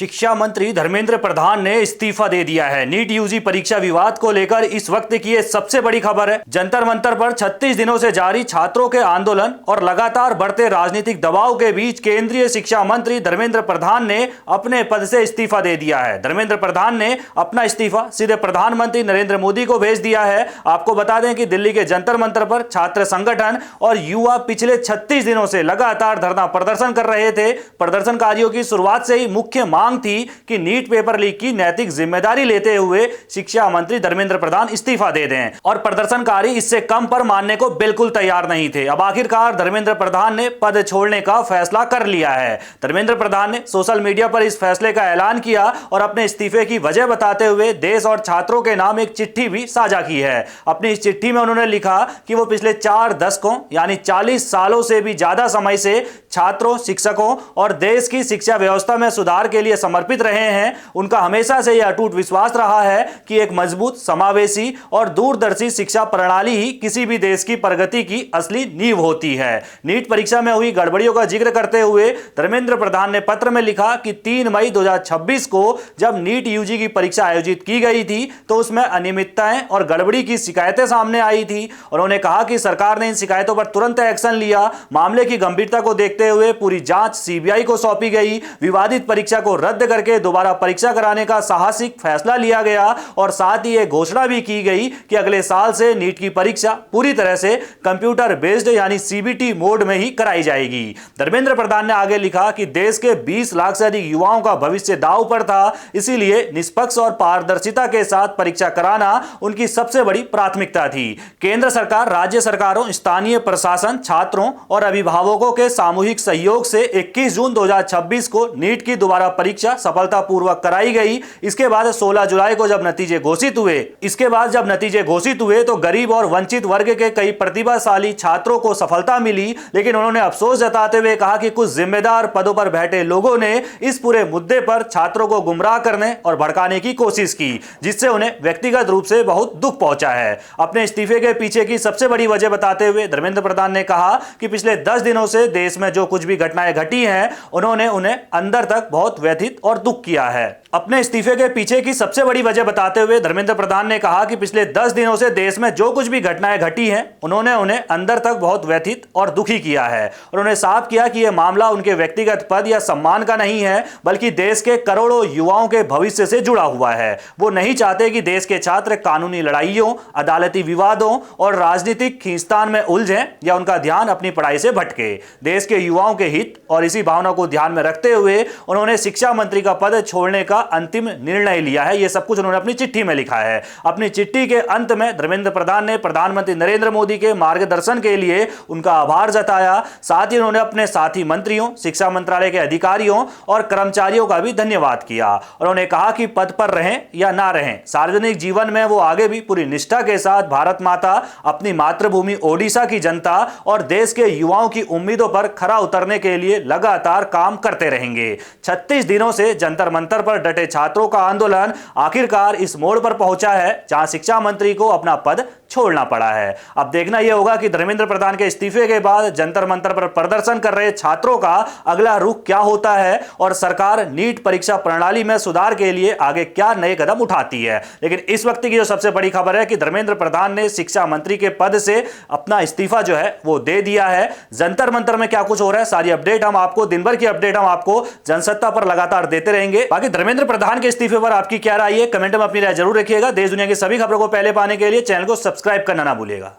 शिक्षा मंत्री धर्मेंद्र प्रधान ने इस्तीफा दे दिया है। नीट यूजी परीक्षा विवाद को लेकर इस वक्त की ये सबसे बड़ी खबर है। जंतर मंतर पर 36 दिनों से जारी छात्रों के आंदोलन और लगातार बढ़ते राजनीतिक दबाव के बीच केंद्रीय शिक्षा मंत्री धर्मेंद्र प्रधान ने अपने पद से इस्तीफा दे दिया है। धर्मेंद्र प्रधान ने अपना इस्तीफा सीधे प्रधानमंत्री नरेंद्र मोदी को भेज दिया है। आपको बता दें कि दिल्ली के जंतर मंतर पर छात्र संगठन और युवा पिछले 36 दिनों से लगातार धरना प्रदर्शन कर रहे थे। प्रदर्शनकारियों की शुरुआत से ही मुख्य मांग थी कि नीट पेपर लीक की नैतिक जिम्मेदारी लेते हुए शिक्षा मंत्री धर्मेंद्र प्रधान इस्तीफा दे दें, और प्रदर्शनकारी इससे कम पर मानने को बिल्कुल तैयार नहीं थे। अब आखिरकार धर्मेंद्र प्रधान ने पद छोड़ने का फैसला कर लिया है। धर्मेंद्र प्रधान ने सोशल मीडिया पर इस फैसले का ऐलान किया और अपने इस्तीफे की वजह बताते हुए देश और छात्रों के नाम एक चिट्ठी भी साझा की है। अपनी इस चिट्ठी में उन्होंने लिखा कि वो पिछले 4 दशकों यानी 40 सालों से भी ज्यादा समय से छात्रों, शिक्षकों और देश की शिक्षा व्यवस्था में सुधार के लिए समर्पित रहे हैं। उनका हमेशा से यह अटूट विश्वास रहा है कि एक मजबूत, समावेशी और दूरदर्शी शिक्षा प्रणाली ही किसी भी देश की प्रगति की असली नींव होती है। नीट परीक्षा में हुई गड़बड़ियों का जिक्र करते हुए धर्मेंद्र प्रधान ने पत्र में लिखा कि 3 मई 2026 को जब नीट यूजी की परीक्षा आयोजित की गई थी तो उसमें अनियमितताएं और गड़बड़ी की शिकायतें सामने आई थी। उन्होंने कहा कि सरकार ने इन शिकायतों पर तुरंत एक्शन लिया। मामले की गंभीरता को देखते हुए पूरी जांच सीबीआई को सौंपी गई। विवादित परीक्षा को रद्द करके दोबारा परीक्षा कराने का साहसिक फैसला लिया गया और साथ ही यह घोषणा भी की गई कि अगले साल से नीट की परीक्षा पूरी तरह से कंप्यूटर बेस्ड यानी सीबीटी मोड में ही कराई जाएगी। धर्मेंद्र प्रधान ने आगे लिखा कि देश के 20 लाख से अधिक युवाओं का भविष्य दांव पर था, इसीलिए निष्पक्ष और पारदर्शिता के साथ परीक्षा कराना उनकी सबसे बड़ी प्राथमिकता थी। केंद्र सरकार, राज्य सरकारों, स्थानीय प्रशासन, छात्रों और अभिभावकों के सामूहिक सहयोग से 21 जून 2026 को नीट की दोबारा परीक्षा सफलतापूर्वक कराई गई। इसके बाद 16 जुलाई को जब नतीजे घोषित हुए तो गरीब और वंचित वर्ग के कई प्रतिभाशाली छात्रों को सफलता मिली, लेकिन उन्होंने अफसोस जताते हुए कहा कि कुछ जिम्मेदार पदों पर बैठे लोगों ने इस पूरे मुद्दे पर छात्रों को गुमराह करने और भड़काने की कोशिश की, जिससे उन्हें व्यक्तिगत रूप से बहुत दुख पहुंचा है। अपने इस्तीफे के पीछे की सबसे बड़ी वजह बताते हुए धर्मेंद्र प्रधान ने कहा कि पिछले 10 दिनों से देश में जो कुछ भी घटनाएं घटी हैं, उन्होंने उन्हें अंदर तक बहुत व्यथित और दुख किया है। अपने इस्तीफे के पीछे की सबसे बड़ी वजह बताते हुए धर्मेंद्र प्रधान ने कहा कि पिछले 10 दिनों से देश में जो कुछ भी घटनाएं घटी हैं, उन्होंने उन्हें अंदर तक बहुत व्यथित और दुखी किया है। उन्होंने साफ किया कि यह मामला उनके व्यक्तिगत पद या सम्मान का नहीं है, बल्कि देश के करोड़ों युवाओं के भविष्य से जुड़ा हुआ है। वो नहीं चाहते कि देश के छात्र कानूनी लड़ाइयों, अदालती विवादों और राजनीतिक खींचतान में उलझें या उनका ध्यान अपनी पढ़ाई से भटके। देश के युवाओं के हित और इसी भावना को ध्यान में रखते हुए उन्होंने शिक्षा मंत्री का पद छोड़ने का अंतिम निर्णय लिया है। यह सब कुछ उन्होंने अपनी चिट्ठी में लिखा है। अपनी चिट्ठी के अंत में धर्मेंद्र प्रधान ने प्रधानमंत्री नरेंद्र मोदी के मार्गदर्शन के लिए उनका आभार जताया। साथ ही उन्होंने अपने साथी मंत्रियों, शिक्षा मंत्रालय के अधिकारियों और कर्मचारियों का भी धन्यवाद किया। उन्होंने कहा कि पद पर रहें या ना रहें, सार्वजनिक जीवन में वो आगे भी पूरी निष्ठा के साथ भारत माता, अपनी मातृभूमि ओडिशा की जनता और देश के युवाओं की उम्मीदों पर खरा उतरने के लिए लगातार काम करते रहेंगे। 36 दिनों से जंतर मंतर पर डटे छात्रों का आंदोलन आखिरकार इस मोड़ पर पहुंचा है जहां शिक्षा मंत्री को अपना पद छोड़ना पड़ा है। अब देखना यह होगा कि धर्मेंद्र प्रधान के इस्तीफे के बाद जंतर मंतर पर प्रदर्शन कर रहे छात्रों का अगला रुख क्या होता है और सरकार नीट परीक्षा प्रणाली में सुधार के लिए आगे क्या नए कदम उठाती है। लेकिन इस वक्त की जो सबसे बड़ी खबर है कि धर्मेंद्र प्रधान ने शिक्षा मंत्री के पद से अपना इस्तीफा जो है वो दे दिया है। जंतर मंतर में क्या कुछ हो रहा है, सारी अपडेट हम आपको, दिन भर की अपडेट हम आपको जनसत्ता पर लगातार देते रहेंगे। बाकी धर्मेंद्र प्रधान के इस्तीफे पर आपकी क्या राय है, कमेंट में अपनी राय जरूर रखिएगा। देश दुनिया की सभी खबरों को पहले पाने के लिए चैनल को सब्सक्राइब करना ना भूलिएगा।